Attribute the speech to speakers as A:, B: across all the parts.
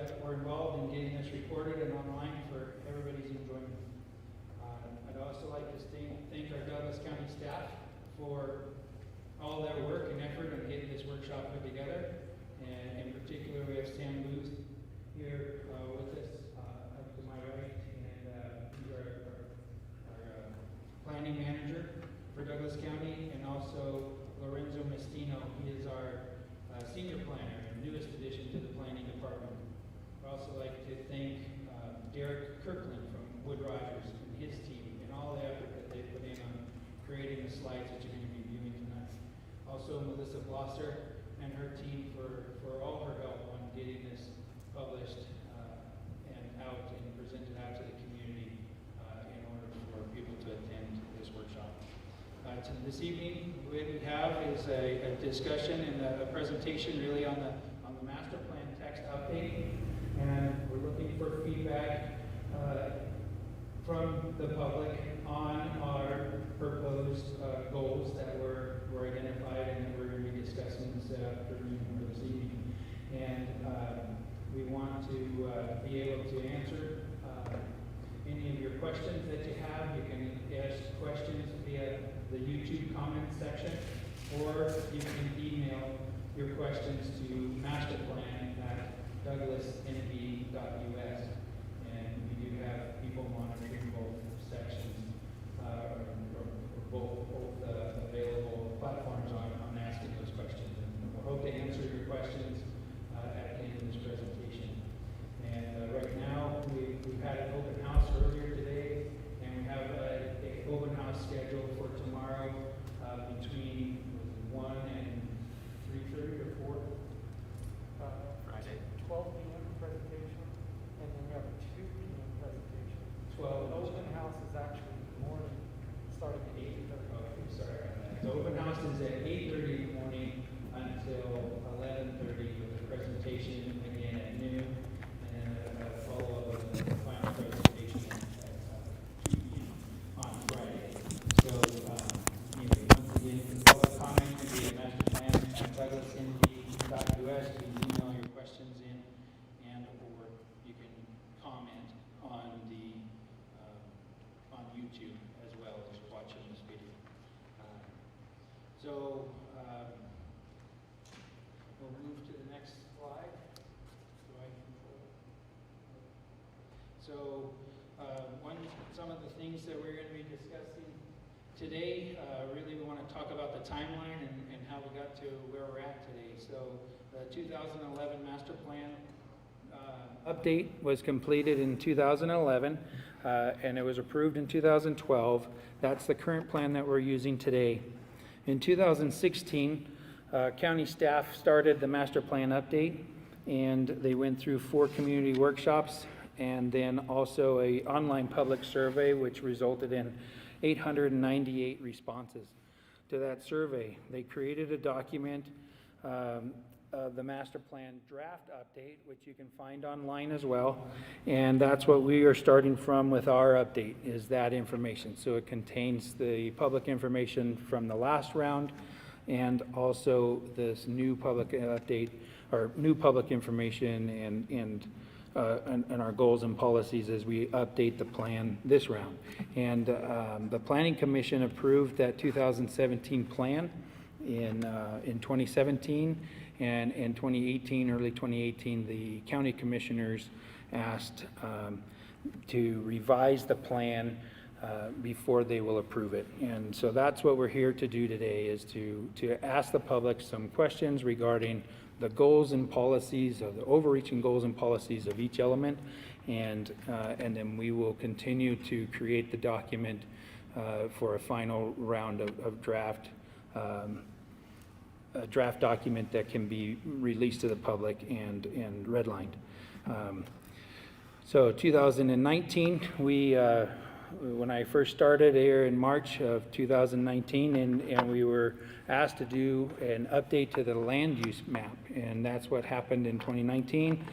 A: that were involved in getting this recorded and online for everybody's enjoyment. I'd also like to thank our Douglas County staff for all their work and effort in getting this workshop put together. And in particular, we have Sam Booth here with us up to my right, and he's our planning manager for Douglas County, and also Lorenzo Mestino. He is our senior planner and newest addition to the planning department. I'd also like to thank Derek Kirkland from Wood Rogers and his team and all the effort that they put in on creating the slides that you're going to be viewing tonight. Also Melissa Blosser and her team for all her help on getting this published and out and presented out to the community in order for people to attend this workshop. This evening, what we have is a discussion and a presentation really on the master plan text update, and we're looking for feedback from the public on our proposed goals that were identified and that we're going to be discussing this afternoon or this evening. And we want to be able to answer any of your questions that you have. You can ask questions via the YouTube comment section, or you can email your questions to masterplan@douglasnb.us. And we do have people monitoring both sections, or both available platforms on asking those questions. And we hope to answer your questions at the end of this presentation. And right now, we've had an open house earlier today, and we have an open house scheduled for tomorrow between 1 and 3:30 or 4?
B: Friday.
C: 12 p.m. presentation, and then we have a 2 p.m. presentation.
A: 12.
C: The open house is actually in the morning, starting at 8:30.
A: Okay, sorry about that. The open house is at 8:30 in the morning until 11:30 with a presentation again at noon, and then a follow-up with a final presentation at 2 p.m. on Friday. So, anyway, once again, for public comment, can be at masterplan@douglasnb.us. You can email your questions in, and or you can comment on on YouTube as well as watching this video. We'll move to the next slide. Some of the things that we're going to be discussing today, really we want to talk about the timeline and how we got to where we're at today. So the 2011 master plan update was completed in 2011, and it was approved in 2012. That's the current plan that we're using today. In 2016, county staff started the master plan update, and they went through 4 community workshops and then also an online public survey, which resulted in 898 responses to that survey. They created a document, the master plan draft update, which you can find online as well, and that's what we are starting from with our update, is that information. So it contains the public information from the last round and also this new public update, or new public information and our goals and policies as we update the plan this round. And the Planning Commission approved that 2017 plan in 2017, and in 2018, early 2018, the county commissioners asked to revise the plan before they will approve it. And so that's what we're here to do today, is to ask the public some questions regarding the goals and policies, of the overreaching goals and policies of each element, and then we will continue to create the document for a final round of draft, a draft document that can be released to the public and redlined. So 2019, when I first started here in March of 2019, and we were asked to do an update to the land use map, and that's what happened in 2019.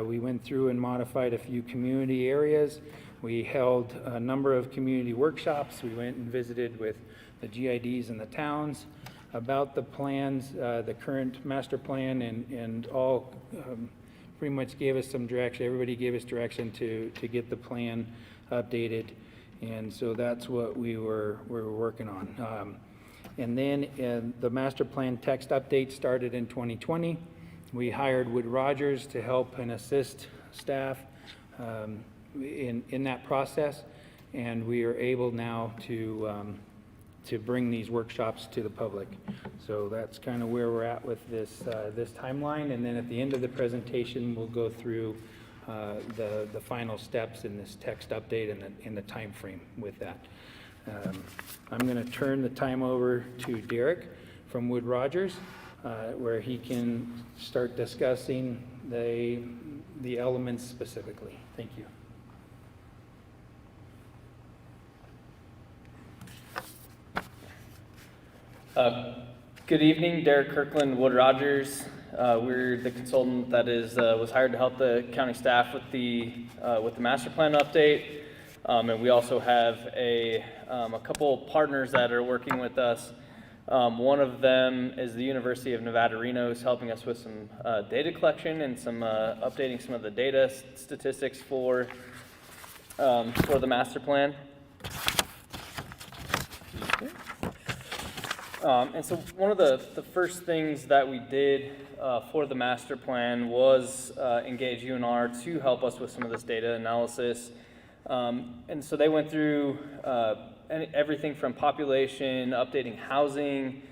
A: We went through and modified a few community areas. We held a number of community workshops. We went and visited with the GIDs and the towns about the plans, the current master plan, and all pretty much gave us some direction. Everybody gave us direction to get the plan updated, and so that's what we were working on. And then the master plan text update started in 2020. We hired Wood Rogers to help and assist staff in that process, and we are able now to bring these workshops to the public. So that's kind of where we're at with this timeline, and then at the end of the presentation, we'll go through the final steps in this text update and in the time frame with that. I'm going to turn the time over to Derek from Wood Rogers, where he can start discussing the elements specifically. Thank you.
B: Good evening, Derek Kirkland, Wood Rogers. We're the consultant that was hired to help the county staff with the master plan update, and we also have a couple partners that are working with us. One of them is the University of Nevada, Reno, who's helping us with some data collection and some updating some of the data statistics for the master plan. And so one of the first things that we did for the master plan was engage UNR to help us with some of this data analysis. And so they went through everything from population, updating housing,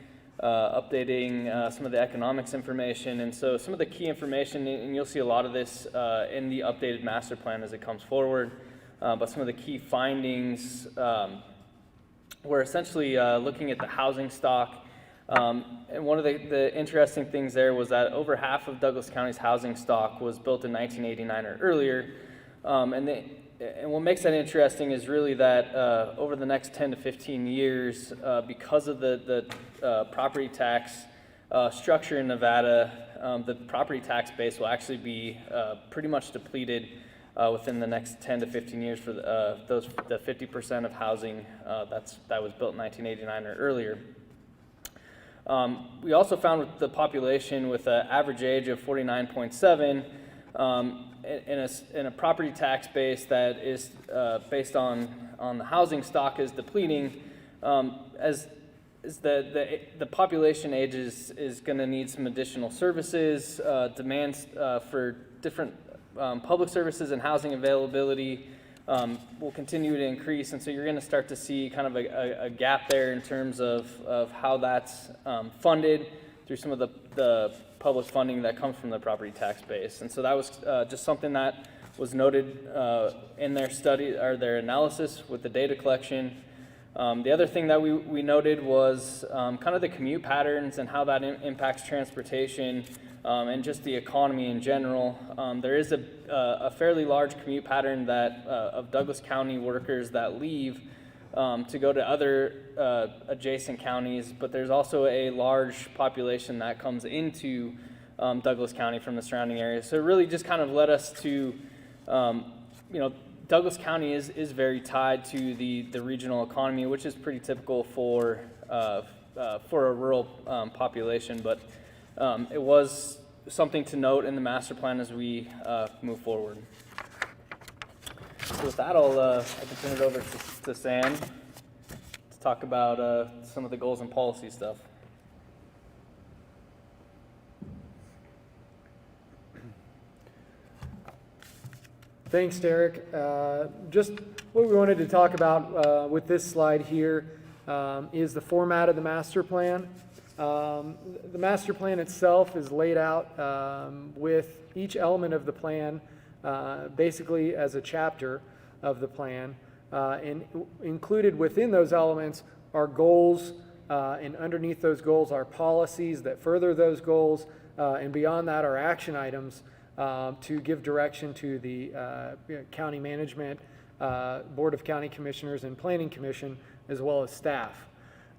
B: updating some of the economics information. And so some of the key information, and you'll see a lot of this in the updated master plan as it comes forward, but some of the key findings we're essentially looking at the housing stock. And one of the interesting things there was that over half of Douglas County's housing stock was built in 1989 or earlier. And what makes that interesting is really that over the next 10 to 15 years, because of the property tax structure in Nevada, the property tax base will actually be pretty much depleted within the next 10 to 15 years for the 50% of housing that was built in 1989 or earlier. We also found with the population with an average age of 49.7 in a property tax base that is based on the housing stock is depleting, as the population age is going to need some additional services, demands for different public services and housing availability will continue to increase, and so you're going to start to see kind of a gap there in terms of how that's funded through some of the public funding that comes from the property tax base. And so that was just something that was noted in their study or their analysis with the data collection. The other thing that we noted was kind of the commute patterns and how that impacts transportation and just the economy in general. There is a fairly large commute pattern that of Douglas County workers that leave to go to other adjacent counties, but there's also a large population that comes into Douglas County from the surrounding areas. So it really just kind of led us to, Douglas County is very tied to the regional economy, which is pretty typical for a rural population, but it was something to note in the master plan as we move forward. So with that, I can turn it over to Sam to talk about some of the goals and policy stuff.
C: Thanks, Derek. Just what we wanted to talk about with this slide here is the format of the master plan. The master plan itself is laid out with each element of the plan basically as a chapter of the plan, and included within those elements are goals, and underneath those goals are policies that further those goals, and beyond that are action items to give direction to the county management, Board of County Commissioners, and Planning Commission, as well as staff.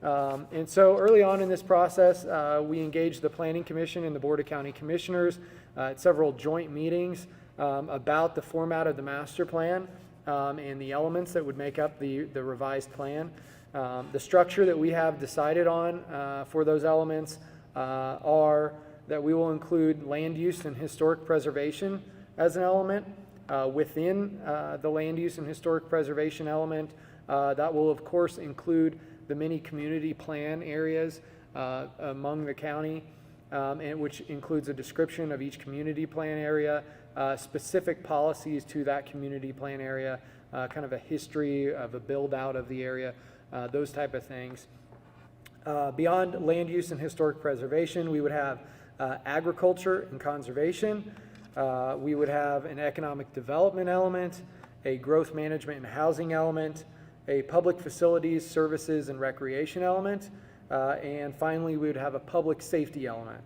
C: And so early on in this process, we engaged the Planning Commission and the Board of County Commissioners at several joint meetings about the format of the master plan and the elements that would make up the revised plan. The structure that we have decided on for those elements are that we will include land use and historic preservation as an element. Within the land use and historic preservation element, that will of course include the many community plan areas among the county, and which includes a description of each community plan area, specific policies to that community plan area, kind of a history of a build out of the area, those type of things. Beyond land use and historic preservation, we would have agriculture and conservation. We would have an economic development element, a growth management and housing element, a public facilities, services, and recreation element, and finally we would have a public safety element.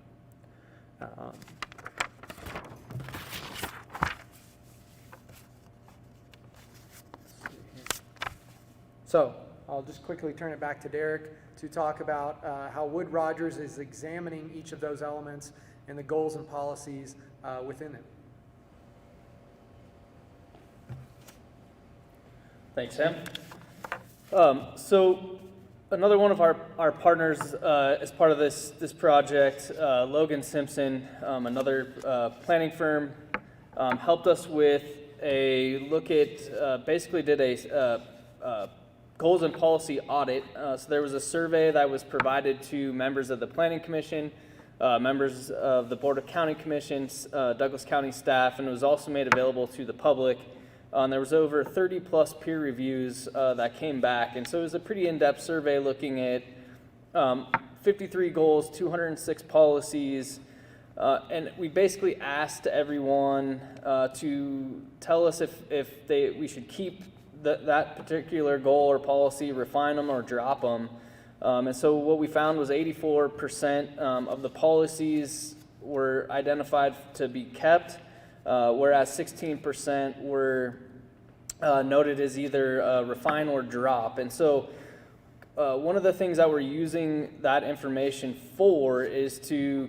C: So I'll just quickly turn it back to Derek to talk about how Wood Rogers is examining each of those elements and the goals and policies within it.
B: Thanks, Sam. So another one of our partners as part of this project, Logan Simpson, another planning firm, helped us with a look at, basically did a goals and policy audit. So there was a survey that was provided to members of the Planning Commission, members of the Board of County Commissions, Douglas County staff, and it was also made available to the public. There was over 30 plus peer reviews that came back, and so it was a pretty in-depth survey looking at 53 goals, 206 policies, and we basically asked everyone to tell us if we should keep that particular goal or policy, refine them, or drop them. And so what we found was 84% of the policies were identified to be kept, whereas 16% were noted as either refine or drop. And so one of the things that we're using that information for is to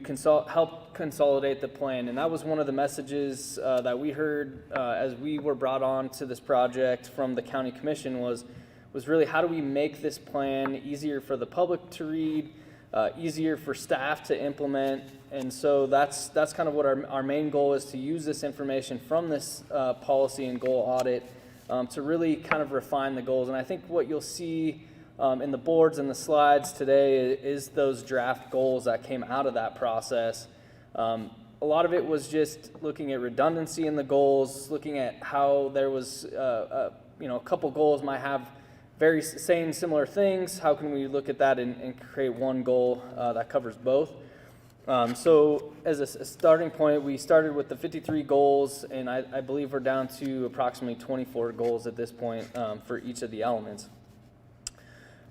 B: help consolidate the plan. And that was one of the messages that we heard as we were brought on to this project from the county commission was really how do we make this plan easier for the public to read, easier for staff to implement. And so that's kind of what our main goal is, to use this information from this policy and goal audit to really kind of refine the goals. And I think what you'll see in the boards and the slides today is those draft goals that came out of that process. A lot of it was just looking at redundancy in the goals, looking at how there was, a couple goals might have saying similar things. How can we look at that and create one goal that covers both? So as a starting point, we started with the 53 goals, and I believe we're down to approximately 24 goals at this point for each of the elements.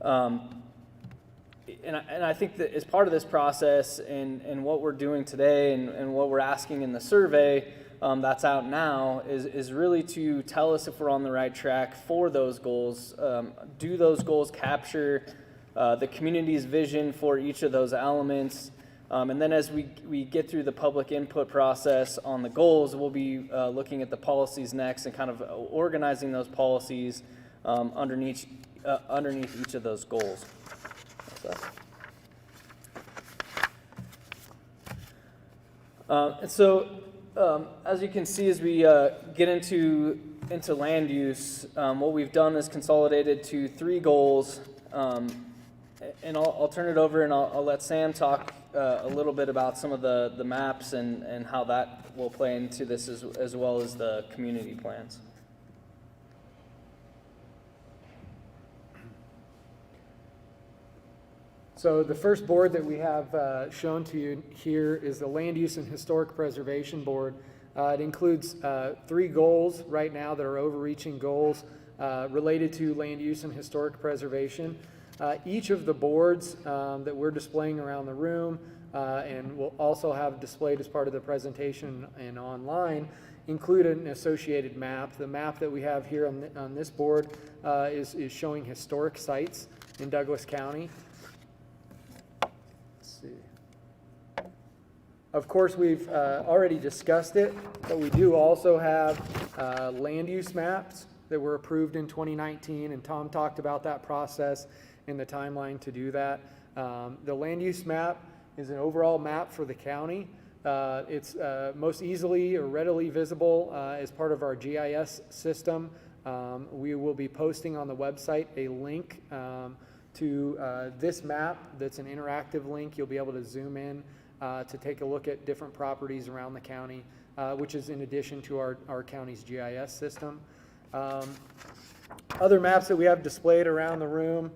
B: And I think that as part of this process and what we're doing today and what we're asking in the survey that's out now is really to tell us if we're on the right track for those goals. Do those goals capture the community's vision for each of those elements? And then as we get through the public input process on the goals, we'll be looking at the policies next and kind of organizing those policies underneath each of those goals. And so as you can see, as we get into land use, what we've done is consolidated to 3 goals. And I'll turn it over and I'll let Sam talk a little bit about some of the maps and how that will play into this as well as the community plans.
C: So the first board that we have shown to you here is the Land Use and Historic Preservation Board. It includes 3 goals right now that are overreaching goals related to land use and historic preservation. Each of the boards that we're displaying around the room and we'll also have displayed as part of the presentation and online include an associated map. The map that we have here on this board is showing historic sites in Douglas County. Of course, we've already discussed it, but we do also have land use maps that were approved in 2019, and Tom talked about that process and the timeline to do that. The land use map is an overall map for the county. It's most easily or readily visible as part of our GIS system. We will be posting on the website a link to this map that's an interactive link. You'll be able to zoom in to take a look at different properties around the county, which is in addition to our county's GIS system. Other maps that we have displayed around the room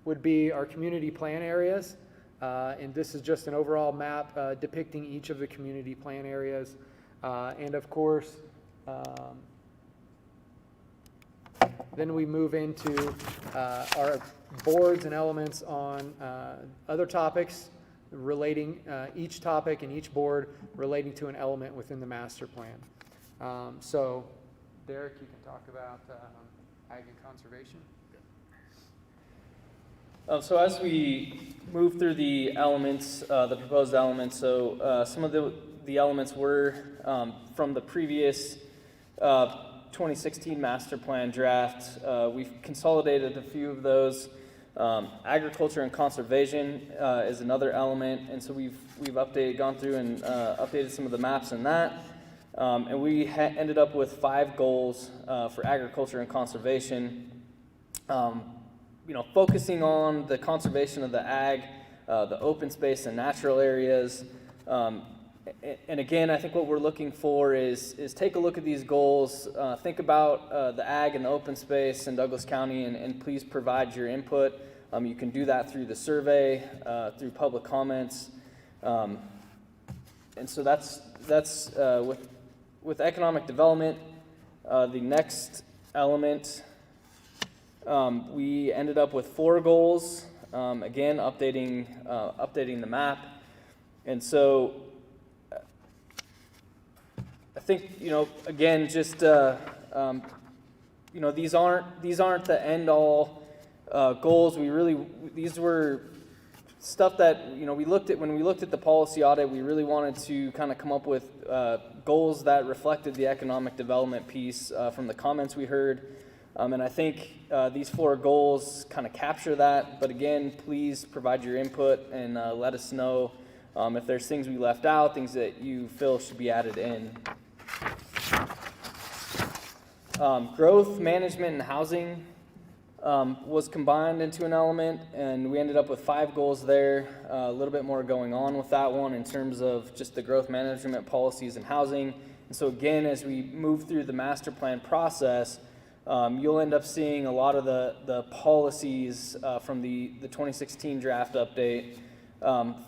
C: would be our community plan areas. And this is just an overall map depicting each of the community plan areas. And of course, then we move into our boards and elements on other topics relating, each topic and each board relating to an element within the master plan. So, Derek, you can talk about ag and conservation.
B: So as we move through the elements, the proposed elements, so some of the elements were from the previous 2016 master plan draft. We've consolidated a few of those. Agriculture and conservation is another element, and so we've gone through and updated some of the maps in that. And we ended up with 5 goals for agriculture and conservation. Focusing on the conservation of the ag, the open space and natural areas. And again, I think what we're looking for is take a look at these goals, think about the ag and the open space in Douglas County, and please provide your input. You can do that through the survey, through public comments. And so that's with economic development. The next element, we ended up with 4 goals, again, updating the map. And so I think, again, just, these aren't the end all goals. These were stuff that, when we looked at the policy audit, we really wanted to kind of come up with goals that reflected the economic development piece from the comments we heard. And I think these 4 goals kind of capture that. But again, please provide your input and let us know if there's things we left out, things that you feel should be added in. Growth, management, and housing was combined into an element, and we ended up with 5 goals there. A little bit more going on with that one in terms of just the growth management policies and housing. And so again, as we move through the master plan process, you'll end up seeing a lot of the policies from the 2016 draft update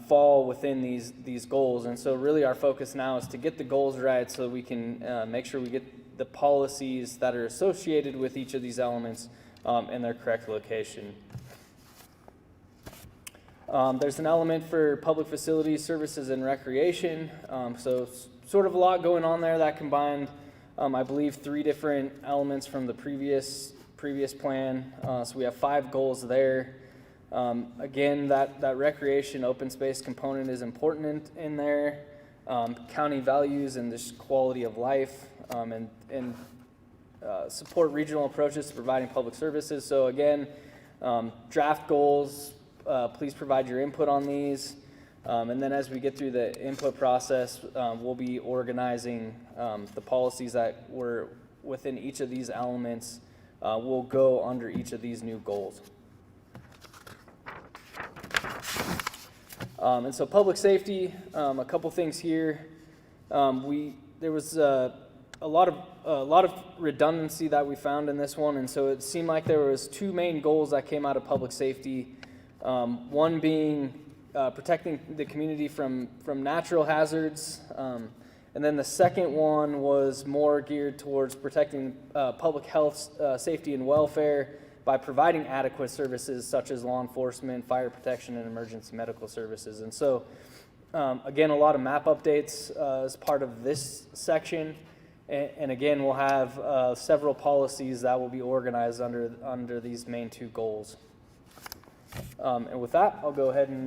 B: fall within these goals. And so really our focus now is to get the goals right so we can make sure we get the policies that are associated with each of these elements in their correct location. There's an element for public facilities, services, and recreation. So sort of a lot going on there that combined, I believe, 3 different elements from the previous plan. So we have 5 goals there. Again, that recreation open space component is important in there. County values and this quality of life, and support regional approaches to providing public services. So again, draft goals, please provide your input on these. And then as we get through the input process, we'll be organizing the policies that were within each of these elements will go under each of these new goals. And so public safety, a couple things here. There was a lot of redundancy that we found in this one, and so it seemed like there was 2 main goals that came out of public safety. One being protecting the community from natural hazards, and then the second one was more geared towards protecting public health, safety, and welfare by providing adequate services such as law enforcement, fire protection, and emergency medical services. And so, again, a lot of map updates as part of this section. And again, we'll have several policies that will be organized under these main 2 goals. And with that, I'll go ahead and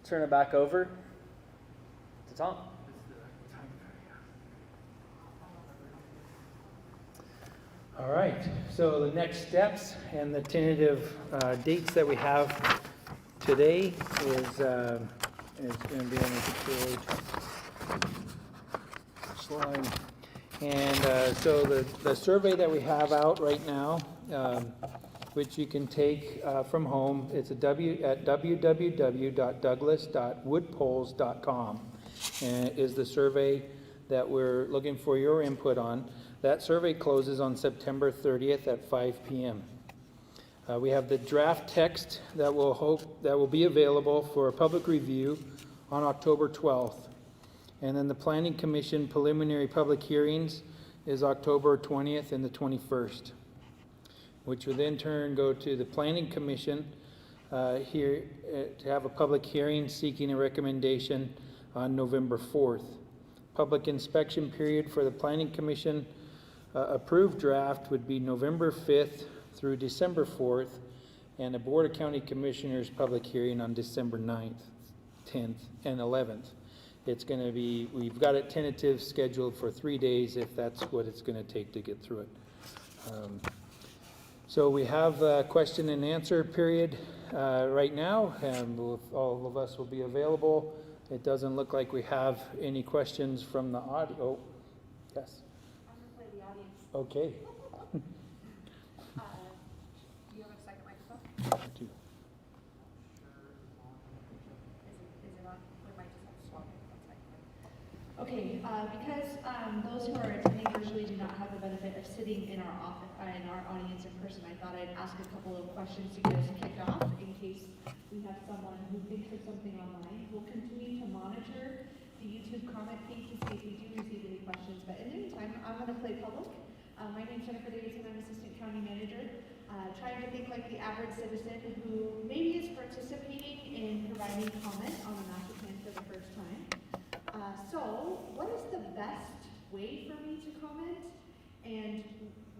B: turn it back over to Tom.
A: All right, so the next steps and the tentative dates that we have today is going to be on the page slide. And so the survey that we have out right now, which you can take from home, it's at www.douglas.woodpoles.com, and is the survey that we're looking for your input on. That survey closes on September 30th at 5 p.m. We have the draft text that will be available for public review on October 12th. And then the Planning Commission preliminary public hearings is October 20th and the 21st, which will then turn go to the Planning Commission here to have a public hearing seeking a recommendation on November 4th. Public inspection period for the Planning Commission approved draft would be November 5th through December 4th, and the Board of County Commissioners public hearing on December 9th, 10th, and 11th. It's going to be, we've got it tentative scheduled for 3 days if that's what it's going to take to get through it. So we have a question and answer period right now, and all of us will be available. It doesn't look like we have any questions from the audio. Oh, yes.
D: I'm going to play the audience.
A: Okay.
D: Do you have a second microphone?
A: I do.
D: Is it on? We might just have to swap it. That's fine. Okay, because those who are attending virtually do not have the benefit of sitting in our office, in our audience in person, I thought I'd ask a couple of questions to get us kicked off in case we have someone who thinks of something online. We'll continue to monitor the YouTube comment feed to see if we do receive any questions, but in the meantime, I'm going to play public. My name is Jennifer Davidson. I'm Assistant County Manager. Trying to think like the average citizen who maybe is participating in providing comment on the master plan for the first time. So, what is the best way for me to comment? And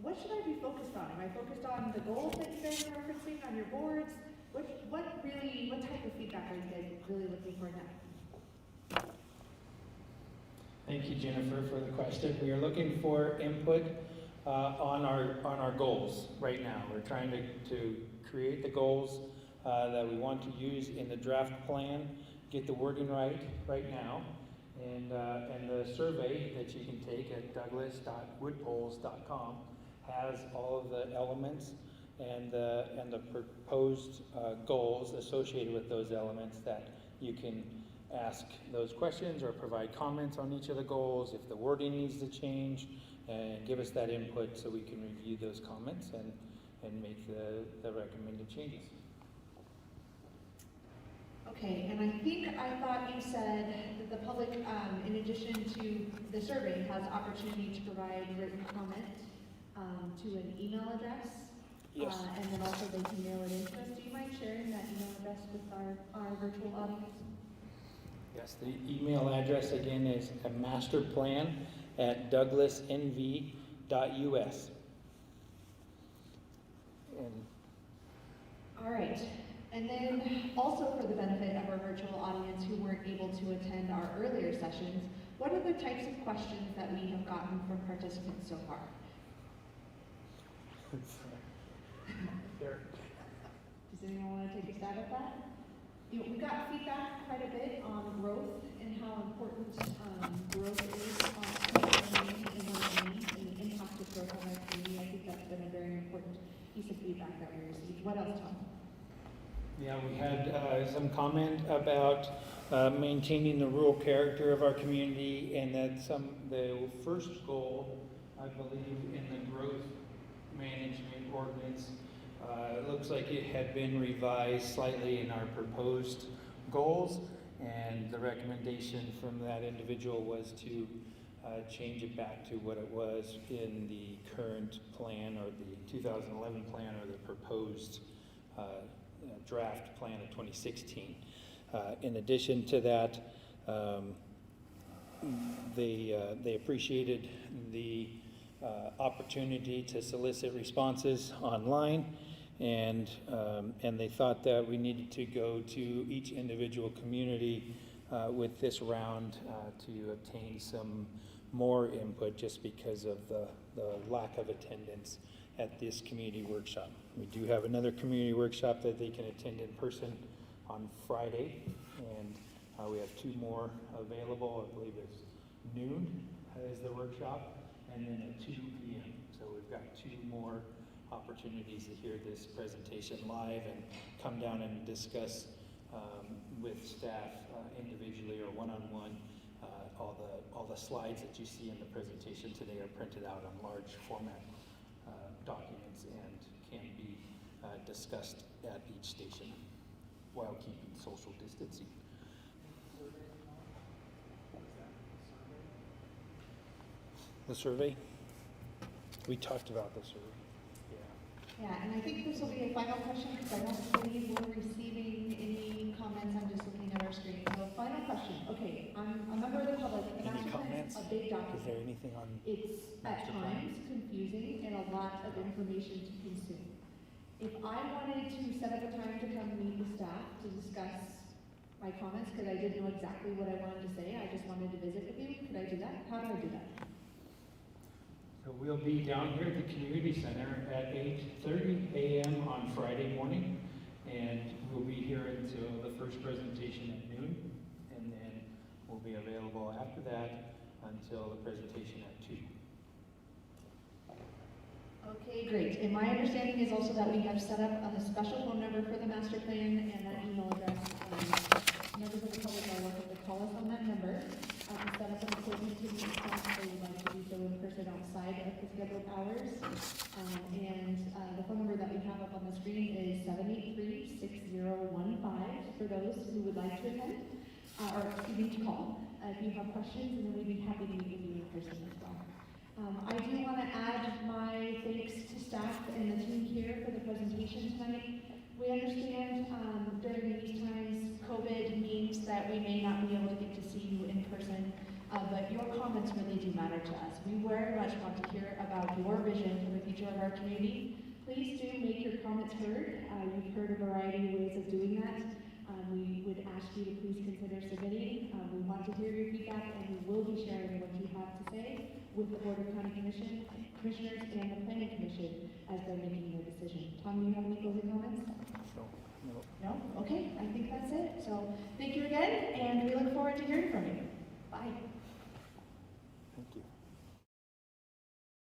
D: what should I be focused on? Am I focused on the goals that you guys are referencing on your boards? What type of feedback are you guys really looking for now?
A: Thank you, Jennifer, for the question. We are looking for input on our goals right now. We're trying to create the goals that we want to use in the draft plan, get the wording right now, and the survey that you can take at douglas.woodpoles.com has all of the elements and the proposed goals associated with those elements that you can ask those questions or provide comments on each of the goals if the wording needs to change, and give us that input so we can review those comments and make the recommended changes.
D: Okay, and I thought you said that the public, in addition to the survey, has opportunity to provide written comment to an email address.
A: Yes.
D: And then also they can mail it in to us. Do you mind sharing that email address with our virtual audience?
A: Yes, the email address again is a masterplan@douglasnv.us. And
D: All right. And then also for the benefit of our virtual audience who weren't able to attend our earlier sessions, what are the types of questions that we have gotten from participants so far? Does anyone want to take a stab at that? We got feedback quite a bit on growth and how important growth is on our community and the impact of growth on our community. I think that's been a very important piece of feedback that we received. What else, Tom?
A: yeah, we had some comment about maintaining the rural character of our community, and that the first goal, I believe, in the growth management ordinance, it looks like it had been revised slightly in our proposed goals, and the recommendation from that individual was to change it back to what it was in the current plan, or the 2011 plan, or the proposed draft plan of 2016. In addition to that, they appreciated the opportunity to solicit responses online, and they thought that we needed to go to each individual community with this round to obtain some more input, just because of the lack of attendance at this community workshop. We do have another community workshop that they can attend in person on Friday, and we have 2 more available. I believe it's noon is the workshop, and then at 2 p.m. So we've got 2 more opportunities to hear this presentation live and come down and discuss with staff individually or one-on-one. All the slides that you see in the presentation today are printed out on large format documents and can be discussed at each station while keeping social distancing. The survey? We talked about the survey.
D: Yeah, and I think this will be a final question because I don't believe we're receiving any comments. I'm just looking at our screen. So final question. Okay, I'm a member of the public. The
A: Any
D: master plan
A: comments?
D: is a big
A: Is
D: document.
A: there anything on?
D: It's at
A: master plan?
D: times confusing and a lot of information to consume. If I wanted to set up a time to come meet the staff to discuss my comments, because I didn't know exactly what I wanted to say, I just wanted to visit with you, could I do that? How do I do that?
A: So we'll be down here at the community center at 8:30 a.m. on Friday morning, and we'll be here until the first presentation at noon, and then we'll be available after that until the presentation at 2.
D: Okay, great. And my understanding is also that we have set up a special phone number for the master plan and that email address. Members of the public are welcome to call us on that number. To set up an appointment to meet staff, they would like to do so in person outside of the scheduled hours. The phone number that we have up on the screen is 783-6015 for those who would like to attend, or excuse me, to call. If you have questions, and then we'd be happy to meet with you in person as well. I do want to add my thanks to staff and the team here for the presentation tonight. We understand during these times, COVID means that we may not be able to get to see you in person, but your comments really do matter to us. We very much want to hear about your vision for the future of our community. Please do make your comments heard. You've heard a variety of ways of doing that. We would ask you to please consider submitting. We want to hear your feedback, and we will be sharing what you have to say with the Board of County Commissioners and the Planning Commission as they're making their decision. Tom, do you have any closing comments?
A: No.
D: No? Okay, I think that's it. So thank you again, and we look forward to hearing